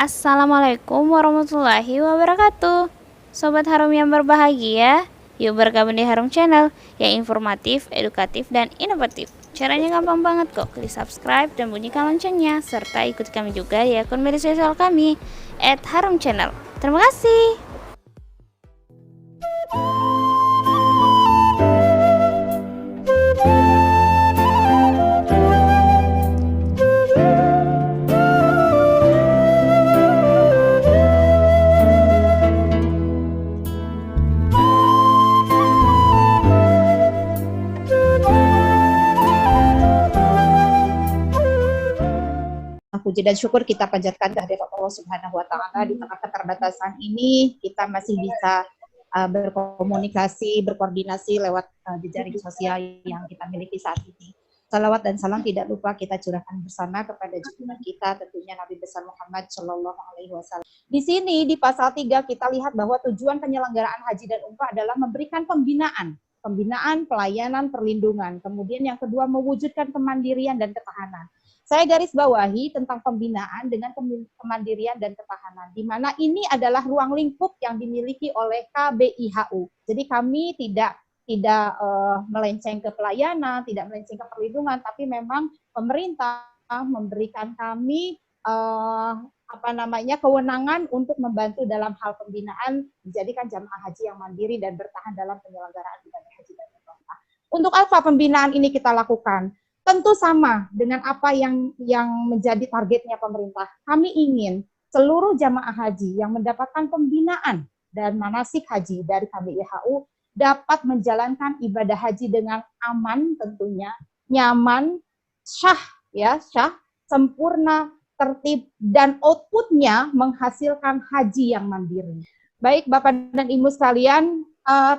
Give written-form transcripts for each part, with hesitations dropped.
Assalamualaikum warahmatullahi wabarakatuh. Sobat Harum yang berbahagia, yuk bergabung di Harum Channel yang informatif, edukatif, dan inovatif. Caranya gampang banget kok, klik subscribe dan bunyikan loncengnya, serta ikuti kami juga di akun media sosial kami, @harumchannel. Terima kasih. Puji dan syukur kita panjatkan kehadirat Allah Subhanahu wa taala. Di tengah keterbatasan ini kita masih bisa berkomunikasi, berkoordinasi lewat jejaring sosial yang kita miliki saat ini. Salawat dan salam tidak lupa kita curahkan bersama kepada junjungan kita, tentunya Nabi besar Muhammad Shallallahu Alaihi Wasallam. Di sini di pasal 3 kita lihat bahwa tujuan penyelenggaraan haji dan umrah adalah memberikan pembinaan, pelayanan, perlindungan. Kemudian yang kedua, mewujudkan kemandirian dan ketahanan. Saya garis bawahi tentang pembinaan dengan kemandirian dan ketahanan, di mana ini adalah ruang lingkup yang dimiliki oleh KBIHU. Jadi kami tidak melenceng ke pelayanan, tidak melenceng ke perlindungan, tapi memang pemerintah memberikan kami kewenangan untuk membantu dalam hal pembinaan, menjadikan jamaah haji yang mandiri dan bertahan dalam penyelenggaraan ibadah haji dan umrah. Untuk apa pembinaan ini kita lakukan? Tentu sama dengan apa yang menjadi targetnya pemerintah. Kami ingin seluruh jamaah haji yang mendapatkan pembinaan dan manasik haji dari KBIHU dapat menjalankan ibadah haji dengan aman tentunya, nyaman, syah, sempurna, tertib, dan outputnya menghasilkan haji yang mandiri. Baik Bapak dan Ibu sekalian,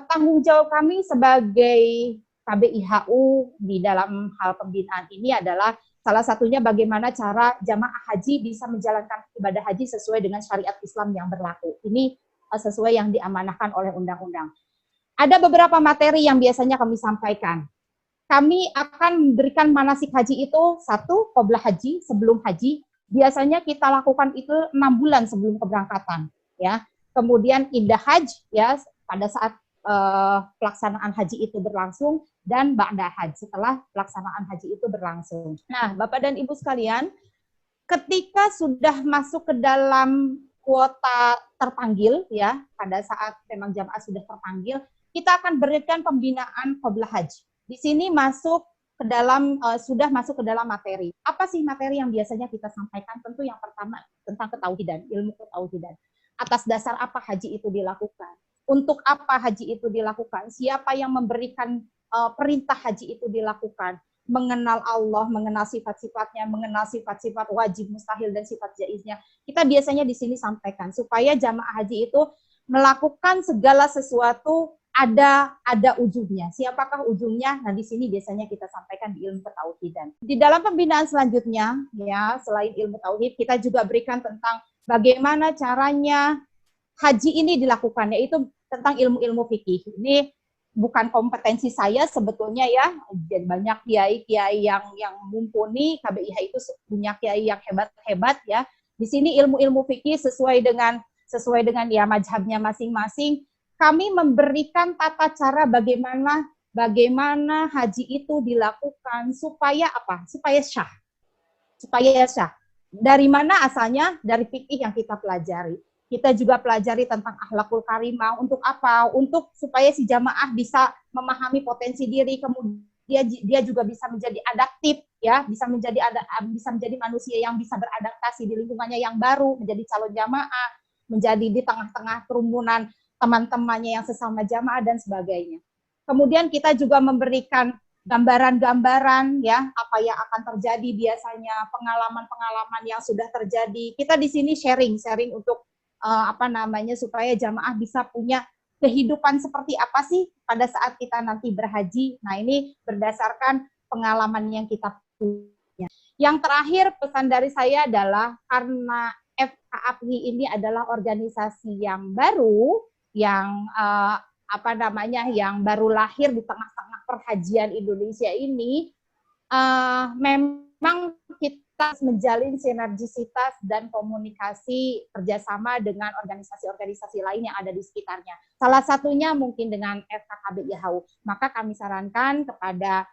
tanggung jawab kami sebagai KBIHU di dalam hal pembinaan ini adalah salah satunya bagaimana cara jamaah haji bisa menjalankan ibadah haji sesuai dengan syariat Islam yang berlaku. Ini sesuai yang diamanahkan oleh undang-undang. Ada beberapa materi yang biasanya kami sampaikan. Kami akan memberikan manasik haji itu, satu, qoblah haji, sebelum haji. Biasanya kita lakukan itu 6 bulan sebelum keberangkatan. Ya. Kemudian indah haji, ya, pada saat pelaksanaan haji itu berlangsung, dan ba'da haji, setelah pelaksanaan haji itu berlangsung. Nah, Bapak dan Ibu sekalian, ketika sudah masuk ke dalam kuota terpanggil, ya, pada saat memang jamaah sudah terpanggil, kita akan berikan pembinaan qoblah haji. Di sini masuk ke dalam sudah masuk ke dalam materi. Apa sih materi yang biasanya kita sampaikan? Tentu yang pertama tentang ketauhidan, ilmu ketauhidan. Atas dasar apa haji itu dilakukan? Untuk apa haji itu dilakukan? Siapa yang memberikan perintah haji itu dilakukan? Mengenal Allah, mengenal sifat-sifatnya, mengenal sifat-sifat wajib, mustahil, dan sifat jaiznya. Kita biasanya di sini sampaikan supaya jamaah haji itu melakukan segala sesuatu ada ujungnya. Siapakah ujungnya? Nah, di sini biasanya kita sampaikan di ilmu ketauhidan. Di dalam pembinaan selanjutnya, ya, selain ilmu tauhid, kita juga berikan tentang bagaimana caranya haji ini dilakukan, yaitu tentang ilmu-ilmu fikih. Ini bukan kompetensi saya sebetulnya, ya. Banyak kiai-kiai yang mumpuni, KBIH itu punya kiai yang hebat-hebat, ya. Di sini ilmu-ilmu fikih sesuai dengan ya mazhabnya masing-masing. Kami memberikan tata cara bagaimana haji itu dilakukan supaya apa? Supaya syah. Dari mana asalnya? Dari fikih yang kita pelajari. Kita juga pelajari tentang akhlakul karimah. Untuk apa? Untuk supaya si jamaah bisa memahami potensi diri, kemudian dia juga bisa menjadi adaptif, ya, bisa menjadi manusia yang bisa beradaptasi di lingkungannya yang baru, menjadi calon jamaah, menjadi di tengah-tengah kerumunan teman-temannya yang sesama jamaah dan sebagainya. Kemudian kita juga memberikan gambaran-gambaran, ya, apa yang akan terjadi biasanya, pengalaman-pengalaman yang sudah terjadi. Kita di sini sharing untuk supaya jamaah bisa punya kehidupan seperti apa sih pada saat kita nanti berhaji. Nah, ini berdasarkan pengalaman yang kita punya. Yang terakhir, pesan dari saya adalah karena FKAPI ini adalah organisasi yang baru, yang yang baru lahir di tengah-tengah perhajian Indonesia ini, memang kita menjalin sinergisitas dan komunikasi kerjasama dengan organisasi-organisasi lain yang ada di sekitarnya. Salah satunya mungkin dengan FKKBI-HAU. Maka kami sarankan kepada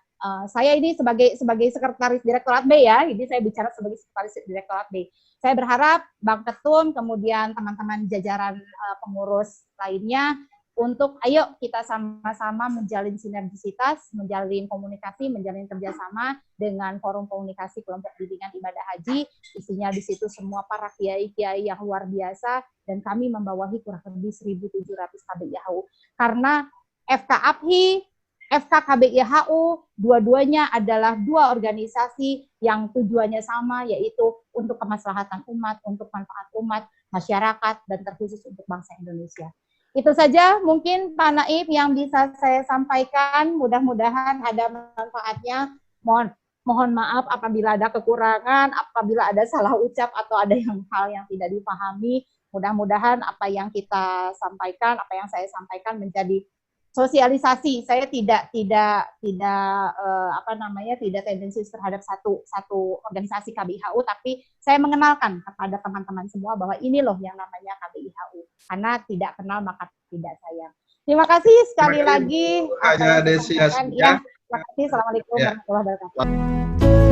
saya ini sebagai sekretaris Direktorat B ya, jadi saya bicara sebagai sekretaris Direktorat B. Saya berharap Bang Ketum, kemudian teman-teman jajaran pengurus lainnya, untuk ayo kita sama-sama menjalin sinergisitas, menjalin komunikasi, menjalin kerjasama dengan forum komunikasi kelompok bimbingan ibadah haji. Isinya di situ semua para kiai-kiai yang luar biasa, dan kami membawahi kurang lebih 1.700 KBI-HAU. Karena FKAPHI, FKKBI-HAU, dua-duanya adalah dua organisasi yang tujuannya sama, yaitu untuk kemaslahatan umat, untuk manfaat umat, masyarakat, dan terkhusus untuk bangsa Indonesia. Itu saja mungkin Pak Naib yang bisa saya sampaikan, mudah-mudahan ada manfaatnya. Mohon maaf apabila ada kekurangan, apabila ada salah ucap atau ada hal yang tidak dipahami. Mudah-mudahan apa yang kita sampaikan, apa yang saya sampaikan menjadi sosialisasi. Saya tidak tendensius terhadap satu organisasi KBI-HAU, tapi saya mengenalkan kepada teman-teman semua bahwa ini loh yang namanya KBI-HAU. Karena tidak kenal maka tidak sayang. Terima kasih sekali lagi. Hanya Desi Terima kasih. Assalamualaikum warahmatullahi wabarakatuh.